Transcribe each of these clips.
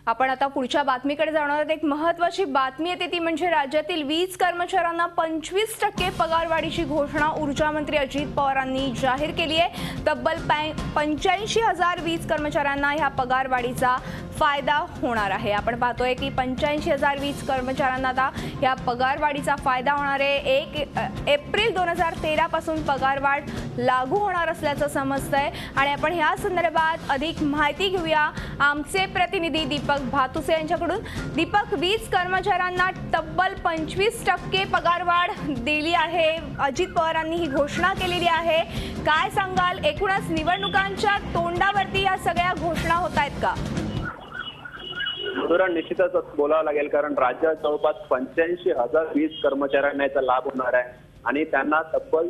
आपण आता पुढच्या बातमीकडे जाणार आहोत। एक महत्त्वाची बातमी येते ती म्हणजे राज्यातील वीज कर्मचाऱ्यांना 25% पगारवाढीची घोषणा ऊर्जा मंत्री अजित पवारांनी जाहीर केली आहे। तब्बल 85,000 वीज कर्मचाऱ्यांना ह्या पगारवाढीचा फायदा होणार आहे। आपण पाहतोय की 85,000 वीज कर्मचाऱ्यांना आता या पगारवाढीचा फायदा होणार आहे। 1 एप्रिल 2013 पासून पगारवाढ लागू होणार असल्याचं समजतंय आणि आपण ह्या संदर्भात अधिक माहिती घेऊया आमचे प्रतिनिधी दीपक भातुसे यांच्याकडून। दीपक, वीज कर्मचाऱ्यांना तब्बल 25% पगारवाढ दिली आहे, अजित पवारांनी ही घोषणा केलेली आहे। काय सांगाल, एकूणच निवडणुकांच्या तोंडावरती या सगळ्या घोषणा होत आहेत का? निश्चितच बोलावं लागेल, कारण राज्यात जवळपास 85,000 वीज कर्मचाऱ्यांना याचा लाभ होणार आहे आणि त्यांना तब्बल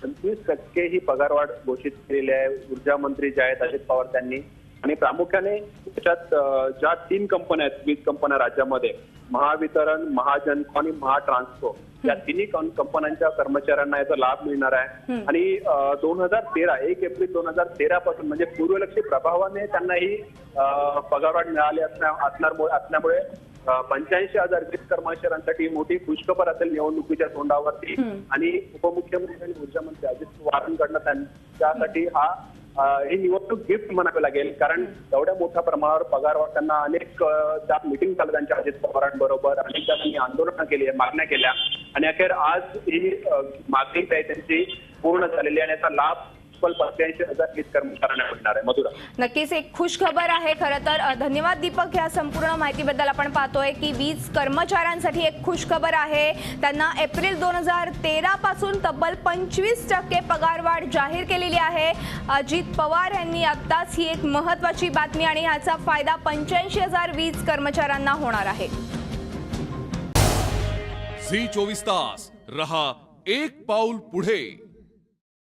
25% ही पगारवाढ घोषित केलेली आहे ऊर्जा मंत्री जे आहेत अजित पवार त्यांनी। आणि प्रामुख्याने त्याच्यात ज्या 3 कंपन्या आहेत वीज कंपन्या राज्यामध्ये, महावितरण, महाजनको आणि महाट्रान्सको, या तिन्ही कंपन्यांच्या कर्मचाऱ्यांना याचा लाभ मिळणार आहे। आणि 1 एप्रिल 2013 पासून म्हणजे पूर्वलक्षी प्रभावाने त्यांना ही पगारवाढ मिळाली असल्यामुळे 85,000 वीज कर्मचाऱ्यांसाठी मोठी खुशखबर असेल निवडणुकीच्या तोंडावरती। आणि उपमुख्यमंत्री आणि ऊर्जा मंत्री अजित पवारांकडनं त्यांच्यासाठी ही निवडणूक गिफ्ट म्हणावी लागेल, कारण एवढ्या मोठ्या प्रमाणावर पगारवाढ त्यांना अनेक त्या मीटिंग झाल्या त्यांच्या अजित पवारांबरोबर, अनेकदा त्यांनी आंदोलनं केली, मागण्या केल्या आणि अखेर आज ही मागणी आहे त्यांची पूर्ण झालेली आणि याचा लाभ 85,000 वीज कर्मचाऱ्यांना मिळणार आहे। मधुरा, नक्कीच एक खुश खबर आहे खरं तर। धन्यवाद दीपक या संपूर्ण माहितीबद्दल। आपण पाहतोय की वीज कर्मचाऱ्यांसाठी एक खुश खबर आहे, त्यांना एप्रिल 2013 पासून तब्बल 25% पगारवाढ जाहीर केलेली आहे। अजित पवार यांनी आत्ताच ही एक महत्त्वाची बातमी आणि याचा फायदा 85,000 वीज कर्मचाऱ्यांना होणार आहे। झी 24 तास रहा एक पाऊल पुढे।